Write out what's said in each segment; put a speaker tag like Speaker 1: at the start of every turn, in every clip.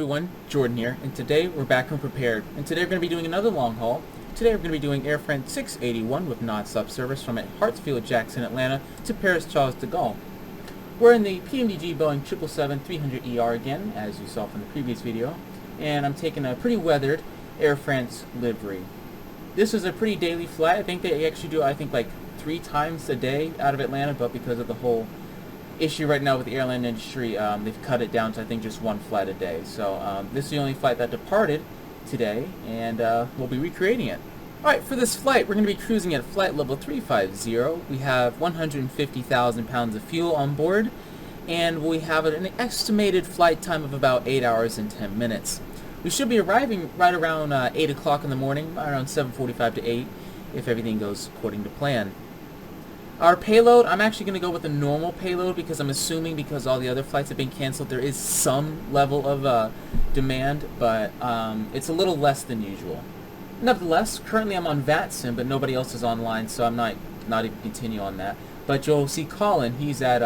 Speaker 1: everyone, Jordan here, and today we're back home prepared. And today we're going to be doing another long haul. Today we're going to be doing Air France 681 with non-stop service from Hartsfield Jackson, Atlanta to Paris Charles de Gaulle. We're in the PMDG Boeing 777-300ER again, as you saw from the previous video, and I'm taking a pretty weathered Air France livery. This is a pretty daily flight. I think they actually do, like 3 times a day out of Atlanta, but because of the whole issue right now with the airline industry, they've cut it down to I think just 1 flight a day. So this is the only flight that departed today, and we'll be recreating it. Alright, for this flight we're going to be cruising at flight level 350. We have 150,000 pounds of fuel on board, and we have an estimated flight time of about 8 hours and 10 minutes. We should be arriving right around 8 o'clock in the morning, around 7:45 to 8, if everything goes according to plan. Our payload, I'm actually going to go with the normal payload because I'm assuming because all the other flights have been canceled, there is some level of demand, but it's a little less than usual. Nevertheless, currently I'm on VATSIM, but nobody else is online, so I'm not even continue on that. But you'll see Colin, he's at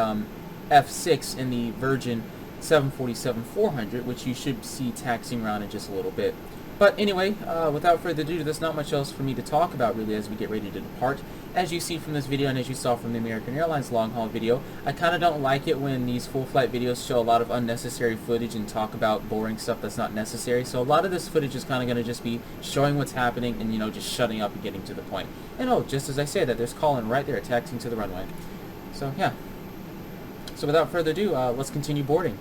Speaker 1: F6 in the Virgin 777-300, which you should see taxiing around in just a little bit. But anyway, without further ado, there's not much else for me to talk about really as we get ready to depart. As you see from this video and as you saw from the American Airlines long haul video, I kind of don't like it when these full flight videos show a lot of unnecessary footage and talk about boring stuff that's not necessary. So a lot of this footage is kind of going to just be showing what's happening and, you know, just shutting up and getting to the point. And oh, just as I say that, there's Colin right there taxiing to the runway. So yeah. So without further ado, let's continue boarding.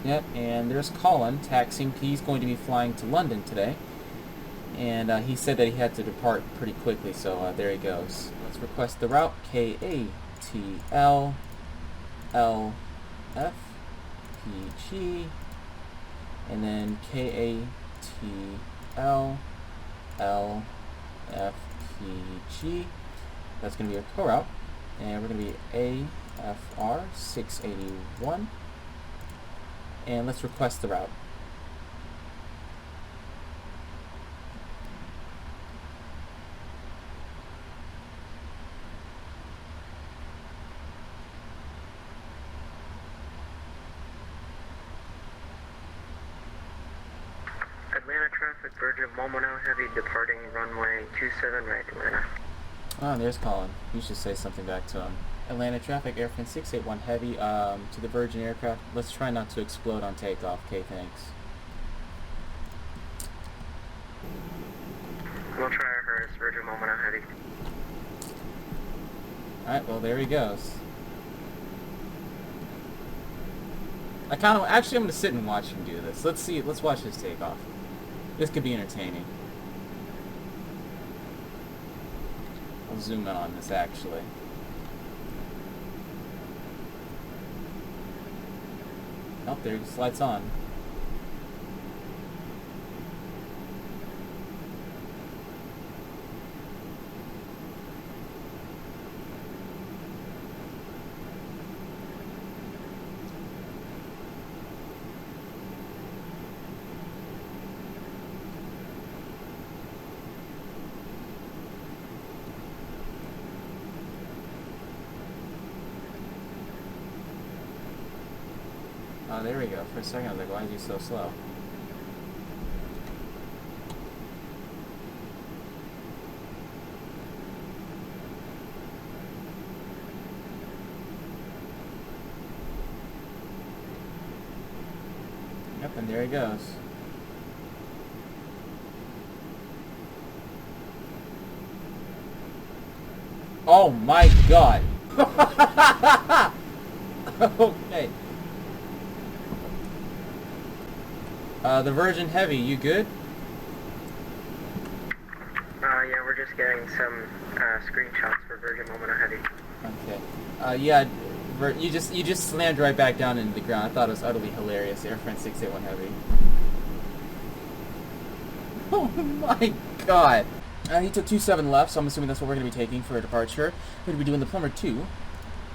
Speaker 1: Yep, and there's Colin taxiing. He's going to be flying to London today. And he said that he had to depart pretty quickly, so there he goes. Let's request the route, KATL LFPG, and then KATL LFPG. That's going to be our co-route, and we're going to be AFR 681, and let's request the route.
Speaker 2: Atlanta traffic, Virgin Momona Heavy departing runway 27 right, Atlanta.
Speaker 1: Oh, there's Colin. You should say something back to him. Atlanta traffic, Air France 681 Heavy to the Virgin aircraft. Let's try not to explode on takeoff. Okay, thanks.
Speaker 2: We'll try our hardest, Virgin Momona Heavy.
Speaker 1: Alright, well there he goes. Actually I'm going to sit and watch him do this. Let's watch his takeoff. This could be entertaining. I'll zoom in on this actually. Oh, there he slides on. Oh, there we go. For a second I was like, why is he so slow? Yep, and there he goes. Oh my god! Okay. The Virgin Heavy, you good?
Speaker 2: Yeah, we're just getting some screenshots for Virgin Momona Heavy.
Speaker 1: Okay. Yeah, you just slammed right back down into the ground. I thought it was utterly hilarious. Air France 681 Heavy. Oh my god! He took 27 left, so I'm assuming that's what we're going to be taking for a departure. We're going to be doing the Plumber 2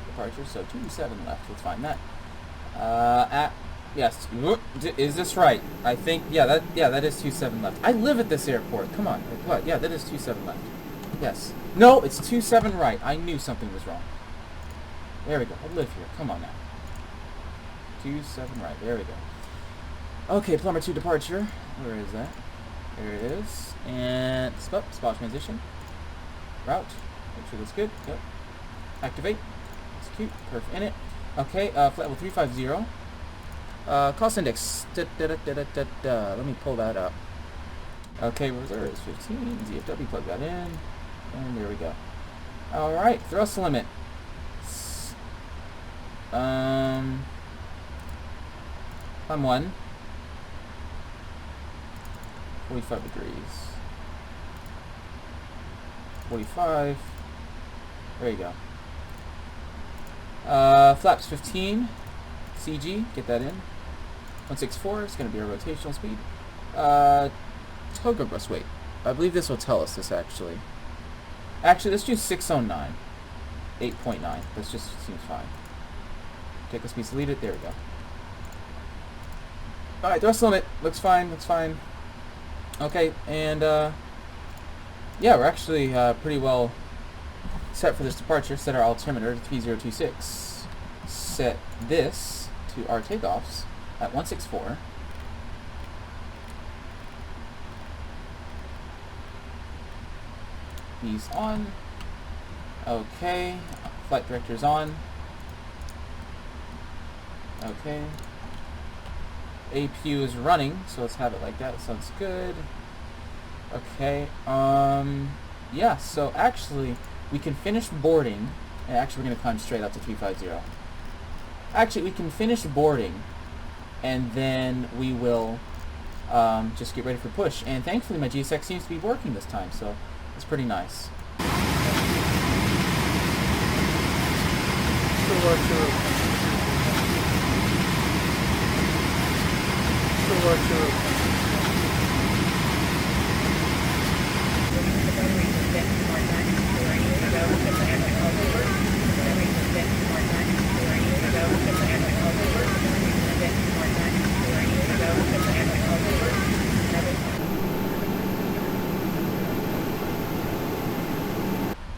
Speaker 1: departure, so 27 left. Let's find that. Yes. Is this right? I think, yeah, that is 27 left. I live at this airport. Come on. What? Yeah, that is 27 left. Yes. No, it's 27 right. I knew something was wrong. There we go. I live here. Come on now. 27 right. There we go. Okay, plumber 2 departure. Where is that? There it is. And spot transition. Route. Make sure that's good. Yep. Activate. Execute. Perf in it. Okay, flight level 350. Cost index. Let me pull that up. Okay, reserve is 15. ZFW, plug that in. And there we go. Alright, thrust limit. Climb 1. 45 degrees. 45. There you go. Flaps 15. CG, get that in. 164 is going to be our rotational speed. Toga bus weight. I believe this will tell us this actually. Actually, let's do 609. 8.9. That just seems fine. Take speed deleted. There we go. Alright, thrust limit. Looks fine. Looks fine. Okay, and yeah, we're actually pretty well set for this departure. Set our altimeter to 3026. Set this to our takeoffs at 164. He's on. Okay. Flight director's on. Okay. APU is running, so let's have it like that. Sounds good. Okay. Yeah, so actually, we can finish boarding. And actually, we're going to climb straight up to 350. Actually, we can finish boarding, and then we will just get ready for push. And thankfully, my GSX seems to be working this time, so it's pretty nice.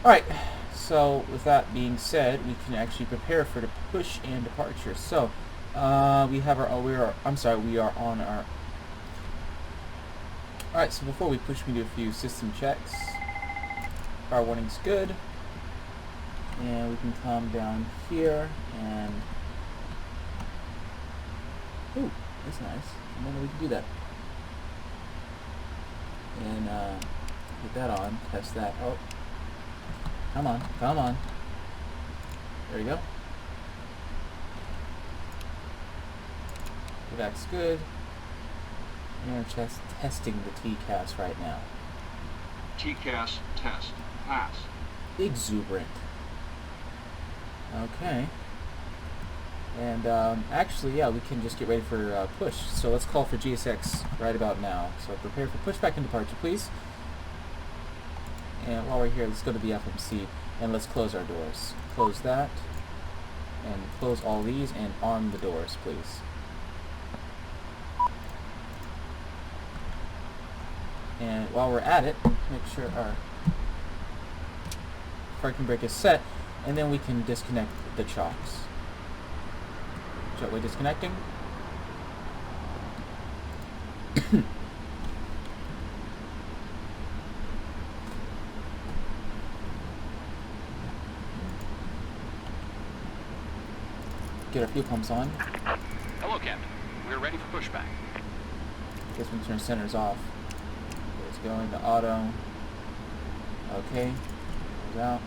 Speaker 1: Alright, so with that being said, we can actually prepare for the push and departure. So, we have our, we are on our, alright, so before we push, we do a few system checks. Power warning's good. And we can come down here and, ooh, that's nice. And then we can do that. And, get that on, test that. Oh. Come on, come on. There you go. That's good. And we're just testing the TCAS right now.
Speaker 3: TCAS test pass.
Speaker 1: Exuberant. Okay. And actually, yeah, we can just get ready for push. So let's call for GSX right about now. So prepare for pushback and departure, please. And while we're here, let's go to the FMC and let's close our doors. Close that. And close all these and arm the doors, please. And while we're at it, make sure our parking brake is set, and then we can disconnect the chocks. Jetway disconnecting. Get our fuel pumps on.
Speaker 3: Hello, Captain. We're ready for pushback.
Speaker 1: Guess we can turn centers off. Let's go into auto. Okay. Goes out.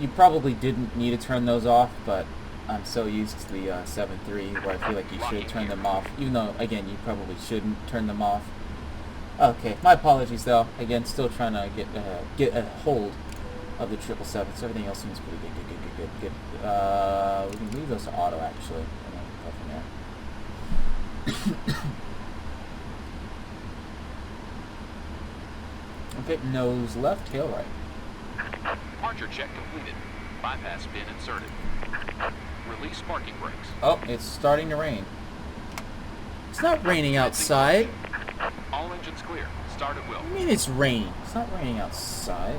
Speaker 1: You probably didn't need to turn those off, but I'm so used to the 7.3 where I feel like you should turn them off. Even though, again, you probably shouldn't turn them off. Okay, my apologies though. Again, still trying to get a hold of the 777. So everything else seems pretty good. Good. We can leave those to auto actually, and then go from there. Okay, nose left, tail right.
Speaker 3: Departure check completed. Bypass bin inserted. Release parking brakes.
Speaker 1: Oh, it's starting to rain. It's not raining outside.
Speaker 3: All engines clear. Start at will.
Speaker 1: I mean, it's raining. It's not raining outside.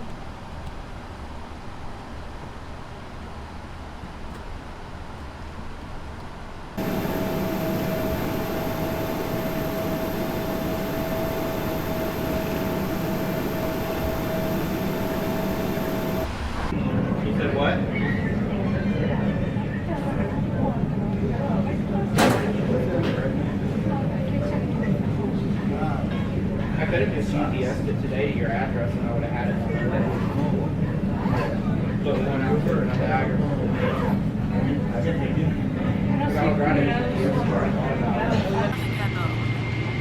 Speaker 1: could have just UPS'd it today to your address and I would have had it on the way. But 1 hour for another hour.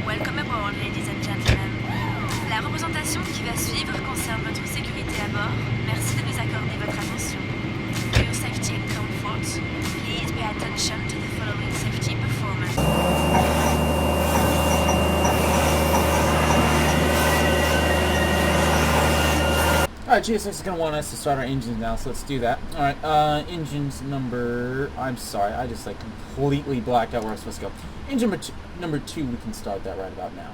Speaker 4: Welcome aboard, ladies and gentlemen. La représentation qui va suivre concerne votre sécurité à bord. Merci de nous accorder votre attention. For your safety and comfort, please pay attention to the following safety performance.
Speaker 1: Alright, GSX is going to want us to start our engines now, so let's do that. Alright, engines number... I'm sorry, I just like completely blacked out where I was supposed to go. Engine number 2, we can start that right about now.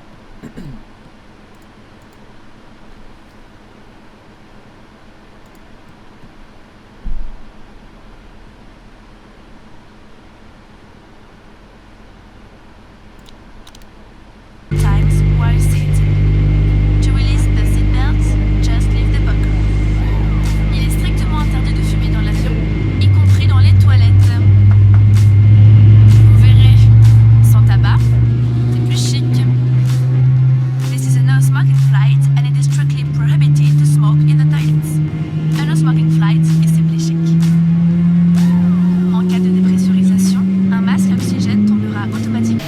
Speaker 4: Times while seated. To release the seatbelts, just leave the buckle. Il est strictement interdit de fumer dans l'avion, y compris dans les toilettes. Vous verrez, sans tabac, c'est plus chic. This is a no-smoking flight and it is strictly prohibited to smoke in the toilets. A no-smoking flight is simply chic. En cas de dépressurisation, un masque à oxygène tombera automatiquement.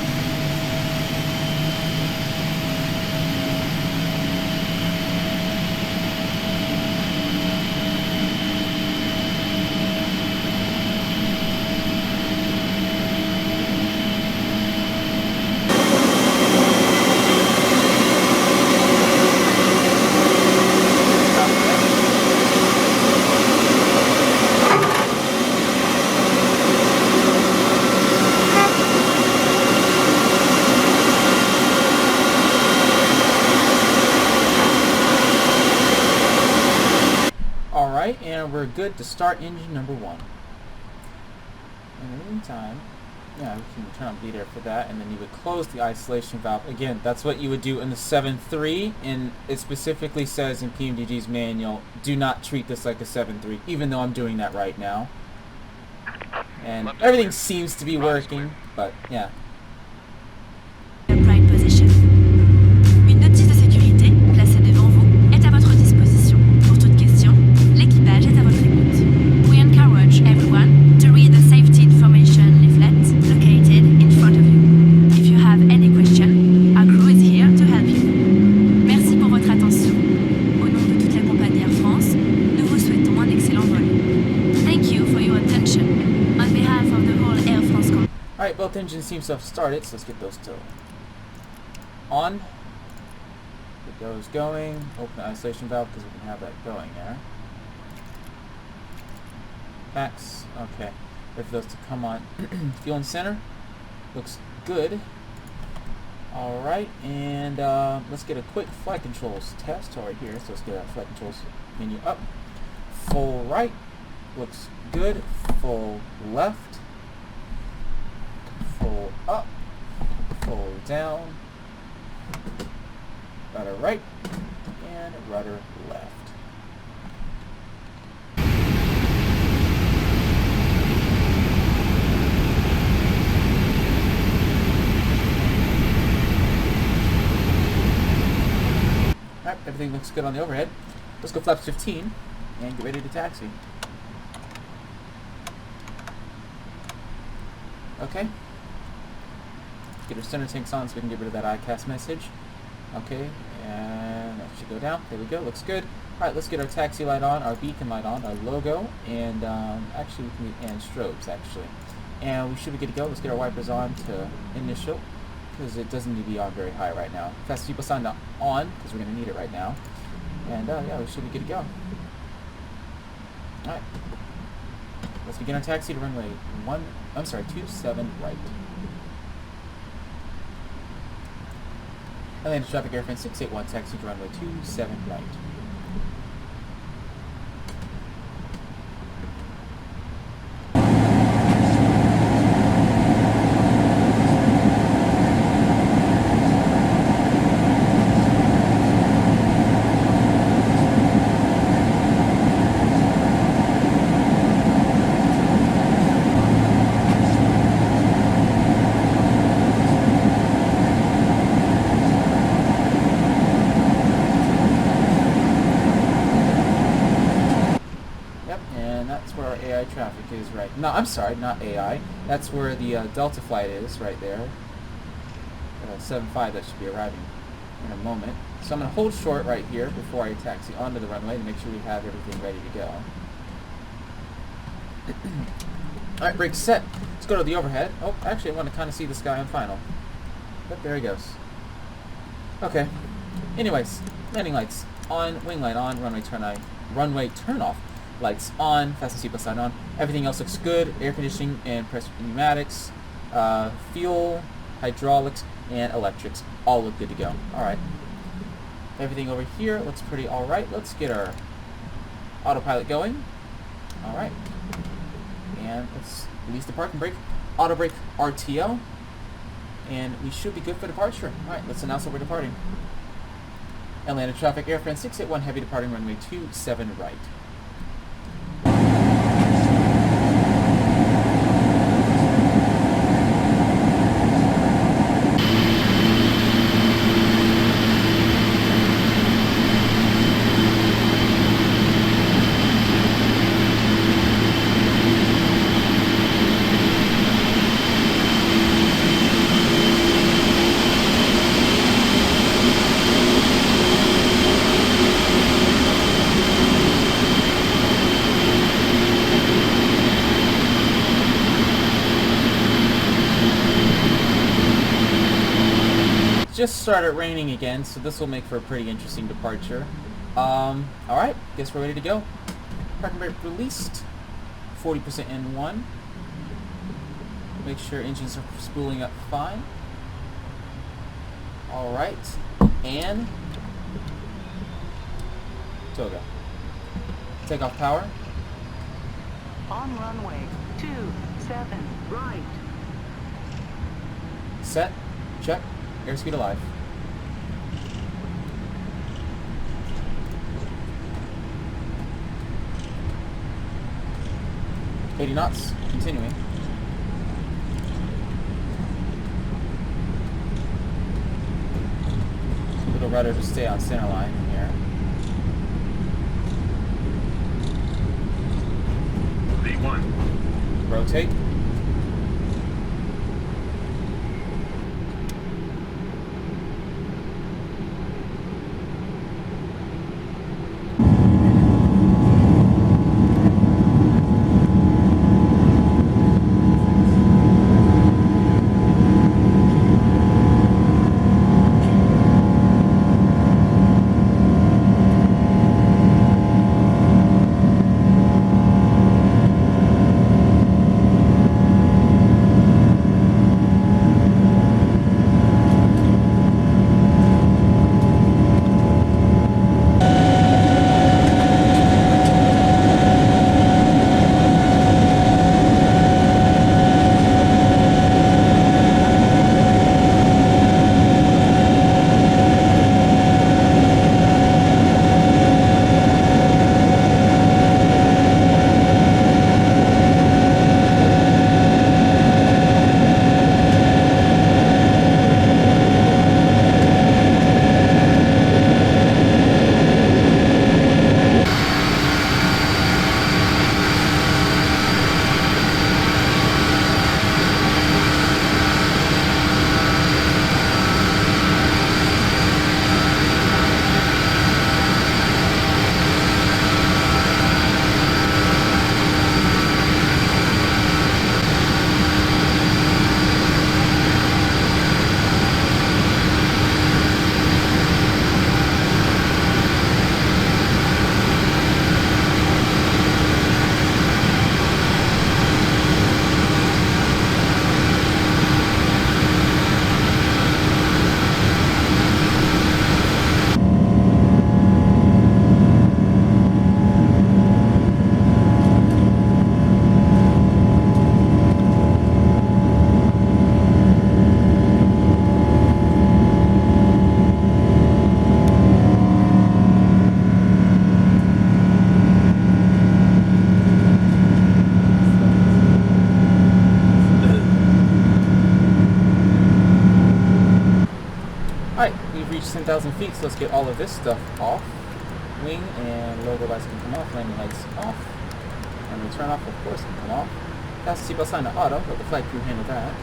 Speaker 1: Alright, and we're good to start engine number 1. In the meantime, yeah, we can turn on bleed air for that, and then you would close the isolation valve. Again, that's what you would do in the 7.3, and it specifically says in PMDG's manual, do not treat this like a 7.3, even though I'm doing that right now. And everything seems to be working, but yeah.
Speaker 4: Upright position. Une notice de sécurité placée devant vous est à votre disposition. Pour toute question, l'équipage est à votre écoute. We encourage everyone to read the safety information leaflet located in front of you. If you have any question, our crew is here to help you. Merci pour votre attention. Au nom de toute la compagnie Air France, nous vous souhaitons un excellent vol. Thank you for your attention. On behalf of the whole Air France company.
Speaker 1: Alright, both engines seem to have started, so let's get those to on. Get those going. Open the isolation valve because we can have that going there. Max, okay. Wait for those to come on. Fuel in center. Looks good. Alright, and let's get a quick flight controls test right here. So let's get our flight controls menu up. Full right. Looks good. Full left. Full up. Full down. Rudder right. And rudder left. Alright, everything looks good on the overhead. Let's go flaps 15 and get ready to taxi. Okay. Get our center tanks on so we can get rid of that ICAS message. Okay, and that should go down. There we go, looks good. Alright, let's get our taxi light on, our beacon light on, our logo, and actually we can and strobes actually. And we should be good to go. Let's get our wipers on to initial, because it doesn't need to be on very high right now. Fast people sign on, because we're going to need it right now. And yeah, we should be good to go. Alright. Let's begin our taxi to runway 27 right. Atlanta traffic airframe 681, taxi to runway 27 right. traffic is right. No, I'm sorry, not AI. That's where the Delta flight is, right there. 75 that should be arriving in a moment. So I'm going to hold short right here before I taxi onto the runway to make sure we have everything ready to go. Alright, brakes set. Let's go to the overhead. Oh, actually I want to kind of see this guy on final. But there he goes. Okay. Anyways, landing lights on, wing light on, runway turn off. Lights on, fasten seatbelt sign on. Everything else looks good. Air conditioning and pressure pneumatics, fuel, hydraulics, and electrics all look good to go. Alright. Everything over here looks pretty alright. Let's get our autopilot going. Alright. And let's release the parking brake. Auto brake RTO. And we should be good for departure. Alright, let's announce that we're departing. Atlanta traffic, airframe 681 heavy departing runway 27 right. Just started raining again, so this will make for a pretty interesting departure. Alright, guess we're ready to go. Parking brake released. 40% in one. Make sure engines are spooling up fine. Alright, and toga. Takeoff power.
Speaker 5: On runway 27 right.
Speaker 1: Set. Check. Airspeed alive. $80 knots. Continuing. Little rudder to stay on center line here.
Speaker 3: V1.
Speaker 1: Rotate. reached 10,000 feet, so let's get all of this stuff off. Wing and logo lights can come off, landing lights off. And we turn off, of course, and come off. Fasten seatbelt sign to auto, let the flight crew handle that.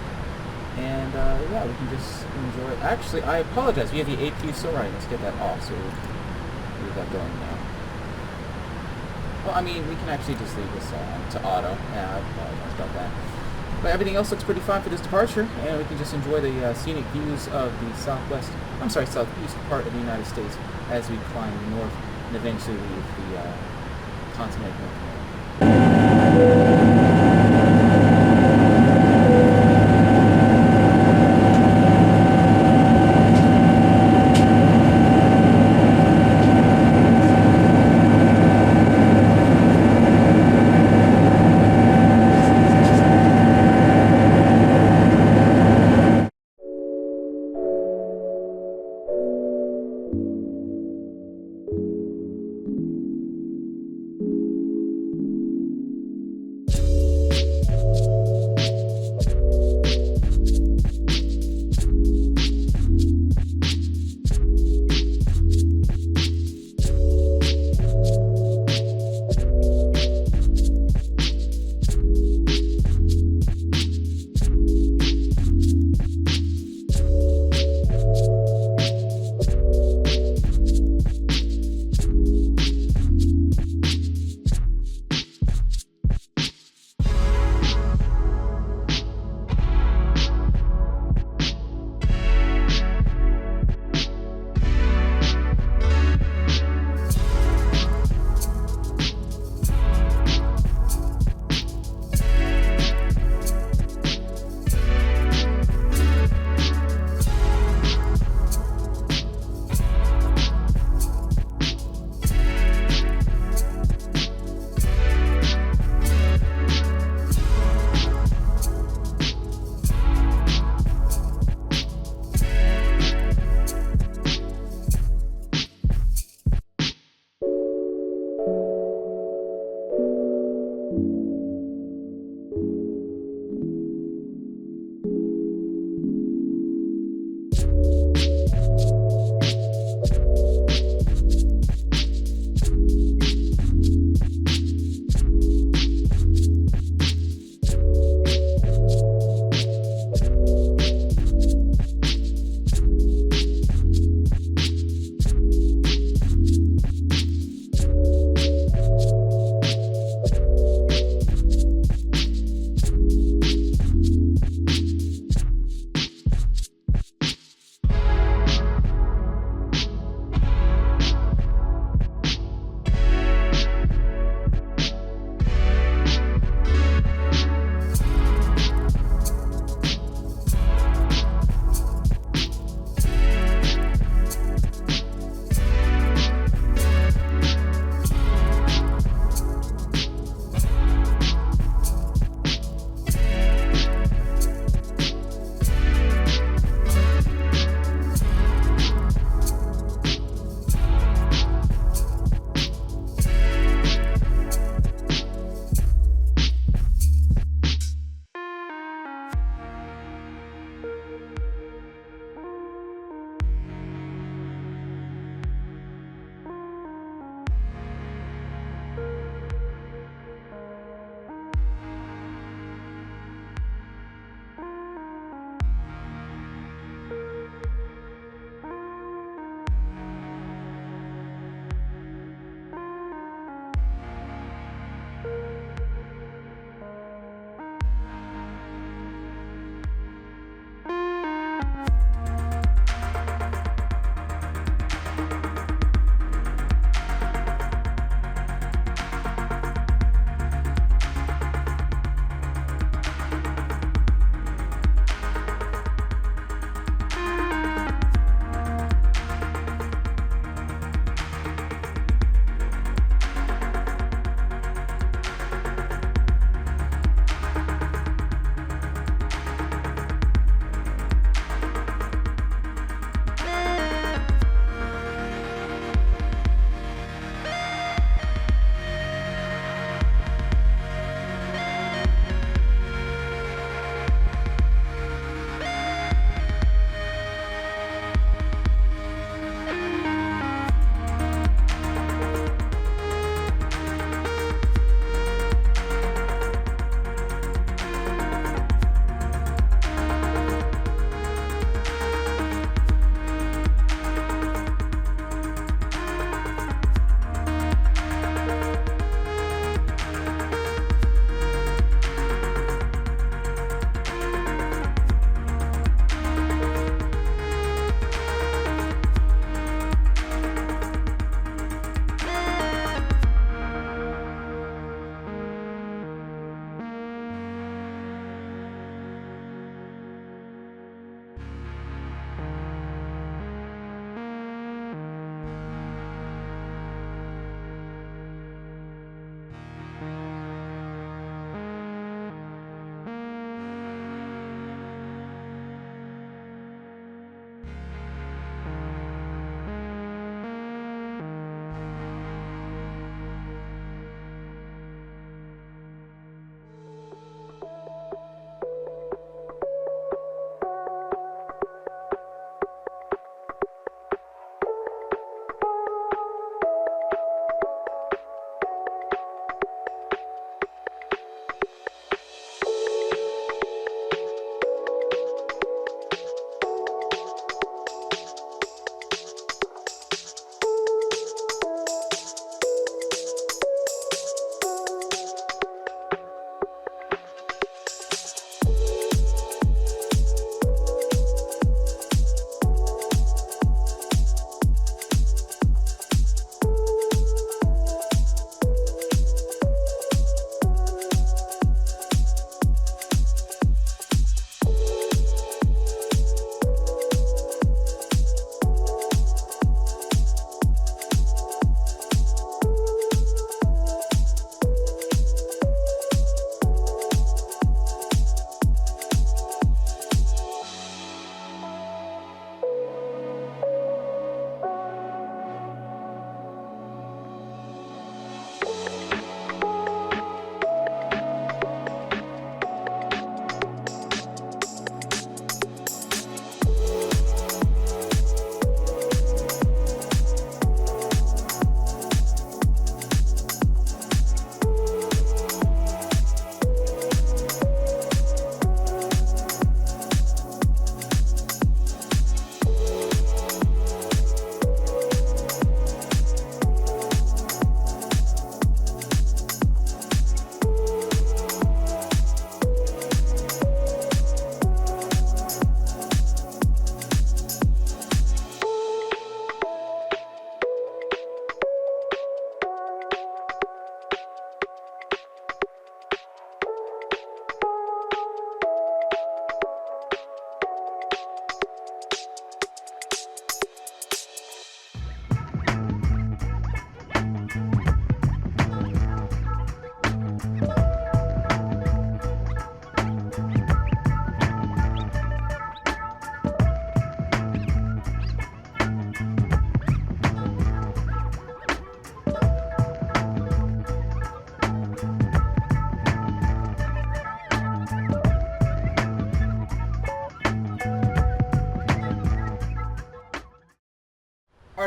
Speaker 1: And yeah, we can just enjoy. Actually, I apologize. We have the AP still running. Let's get that off. So we'll leave that going now. Well, I mean, we can actually just leave this on to auto. Yeah, I apologize about that. But everything else looks pretty fine for this departure, and we can just enjoy the scenic views of the southeast part of the United States as we climb north and eventually leave the continent of North America.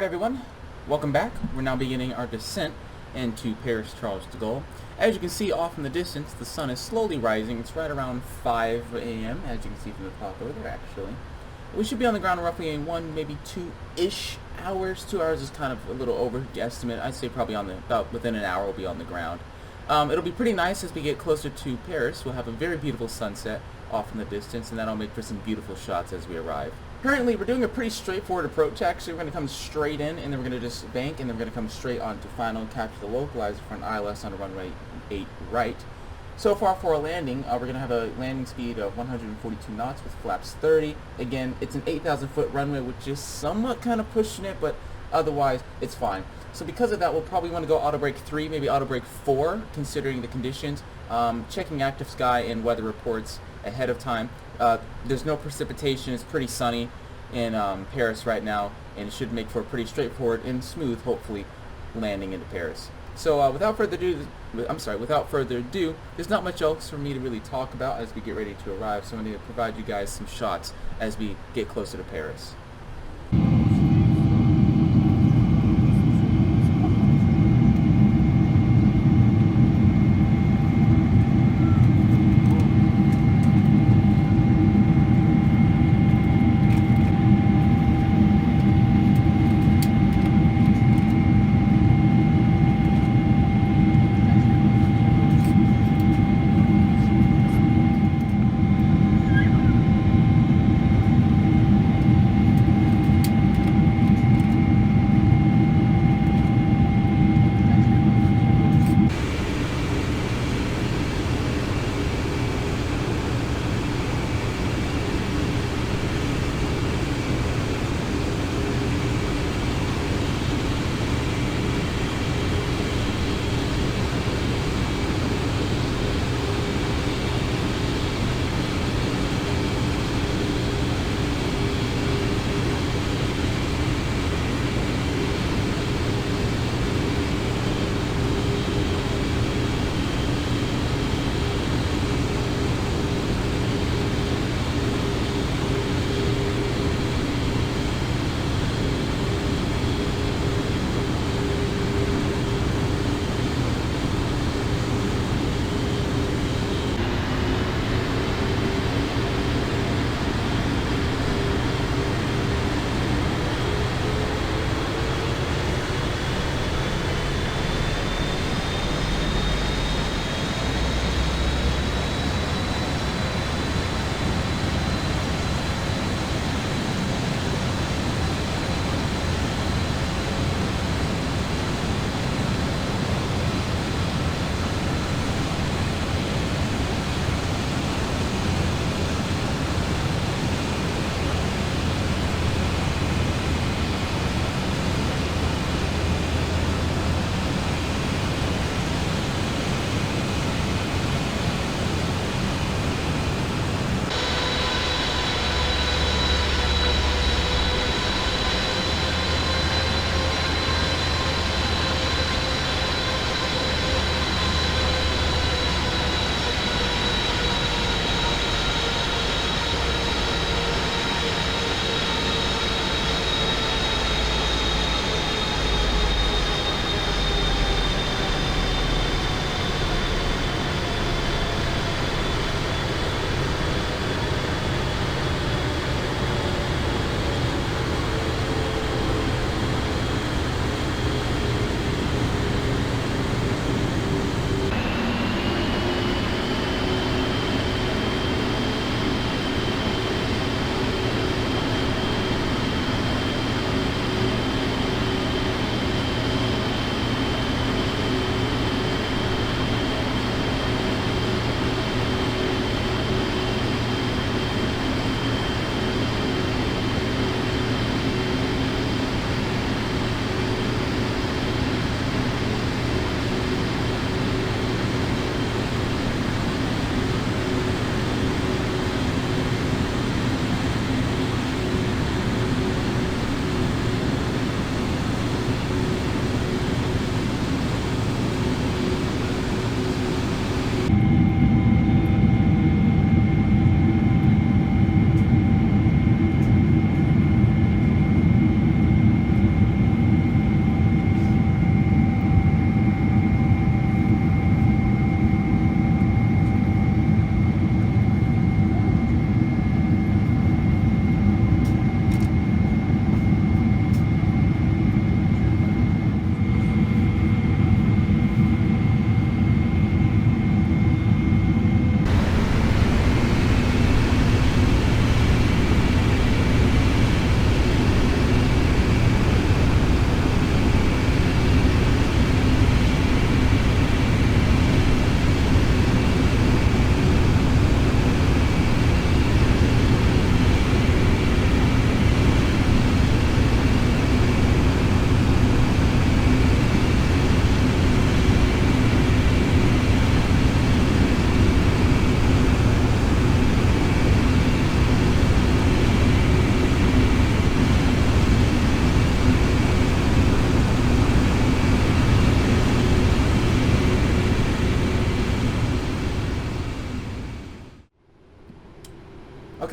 Speaker 1: Alright everyone, welcome back. We're now beginning our descent into Paris Charles de Gaulle. As you can see off in the distance, the sun is slowly rising. It's right around 5 a.m. as you can see from the clock over there actually. We should be on the ground roughly in 1, maybe 2-ish hours. 2 hours is kind of a little overestimate. I'd say probably about within an hour we'll be on the ground. It'll be pretty nice as we get closer to Paris. We'll have a very beautiful sunset off in the distance, and that'll make for some beautiful shots as we arrive. Currently, we're doing a pretty straightforward approach. Actually, we're going to come straight in, and then we're going to just bank, and then we're going to come straight on to final and capture the localizer for an ILS on runway 8 right. So far for our landing, we're going to have a landing speed of 142 knots with flaps 30. Again, it's an 8,000 foot runway, which is somewhat kind of pushing it, but otherwise it's fine. So because of that, we'll probably want to go auto brake 3, maybe auto brake 4, considering the conditions. Checking active sky and weather reports ahead of time. There's no precipitation. It's pretty sunny in Paris right now, and it should make for a pretty straightforward and smooth, hopefully, landing into Paris. So without further ado, there's not much else for me to really talk about as we get ready to arrive. So I'm going to provide you guys some shots as we get closer to Paris.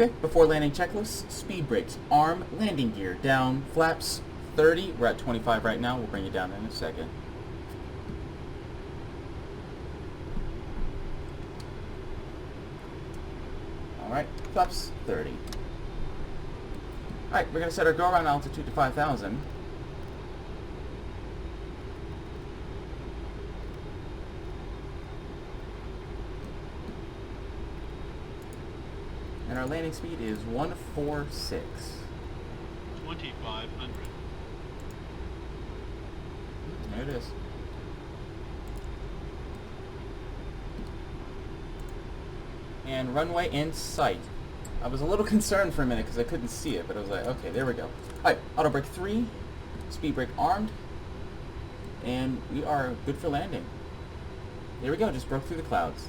Speaker 1: Okay, before landing checklist, speed brakes, arm, landing gear, down, flaps, 30. We're at 25 right now. We'll bring it down in a second. Alright, flaps, 30. Alright, we're going to set our go-around altitude to 5,000. And our landing speed is 146.
Speaker 6: 2,500.
Speaker 1: There it is. And runway in sight. I was a little concerned for a minute because I couldn't see it, but I was like, okay, there we go. Alright, auto brake 3, speed brake armed, and we are good for landing. There we go, just broke through the clouds.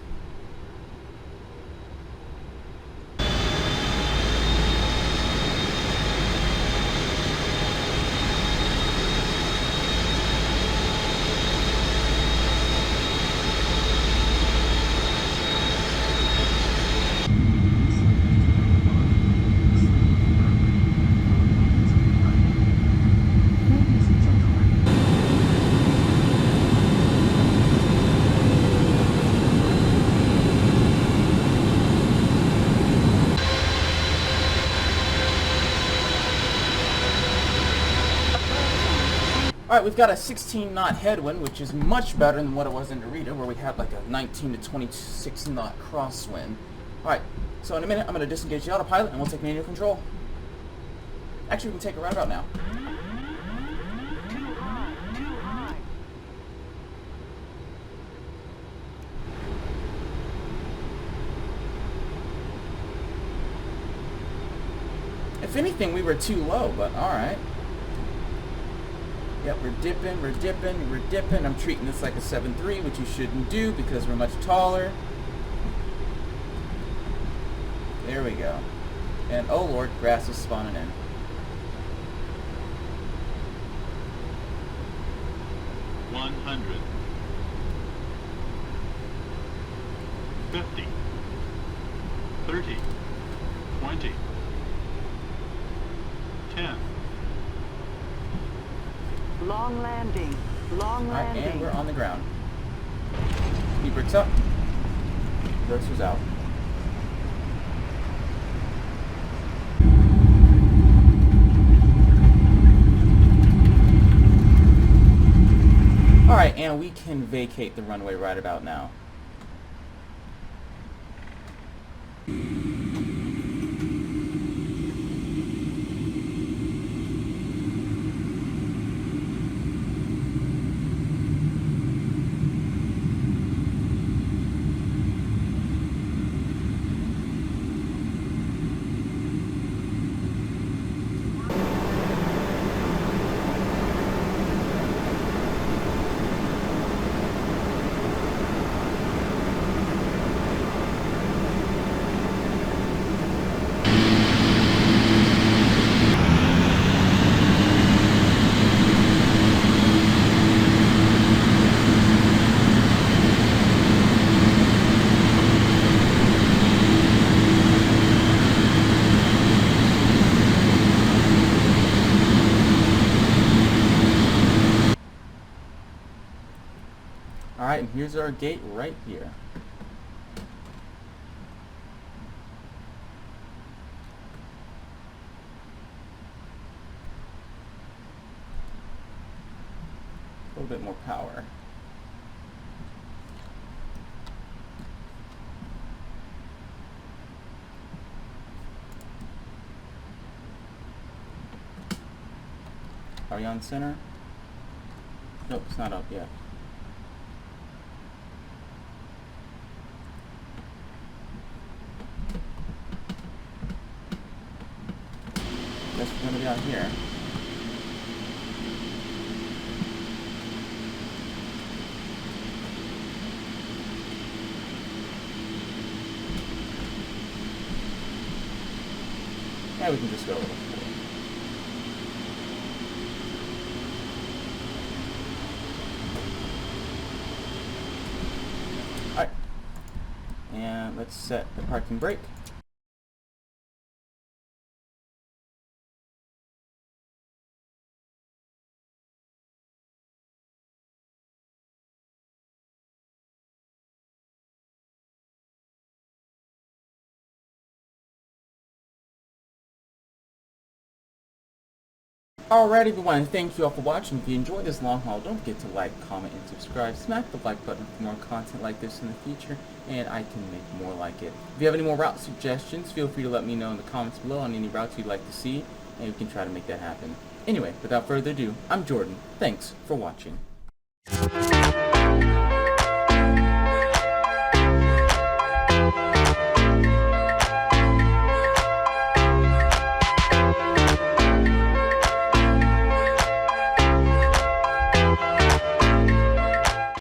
Speaker 1: Alright, we've got a 16 knot headwind, which is much better than what it was in Narita, where we had like a 19 to 26 knot crosswind. Alright, so in a minute I'm going to disengage the autopilot and we'll take manual control. Actually, we can take a roundabout now.
Speaker 5: Too high, too high.
Speaker 1: If anything, we were too low, but alright. Yep, we're dipping, we're dipping, we're dipping. I'm treating this like a 7.3, which you shouldn't do because we're much taller. There we go. And oh lord, grass is spawning in.
Speaker 6: $100. 50. 30. 20. 10.
Speaker 5: Long landing, long
Speaker 1: Alright,
Speaker 5: landing.
Speaker 1: and we're on the ground. Speed brakes up. Thrusters out. Alright, and we can vacate the runway right about now. Alright, and here's our gate right here. A little bit more power. Are we on center? Nope, it's not up yet. Guess we're gonna be out here. Yeah, we can just go a little forward. Alright. And let's set the parking brake. Alright everyone, thank you all for watching. If you enjoyed this long haul, don't forget to like, comment, and subscribe. Smack the like button for more content like this in the future, and I can make more like it. If you have any more route suggestions, feel free to let me know in the comments below on any routes you'd like to see, and we can try to make that happen. Anyway, without further ado, I'm Jordan. Thanks for watching.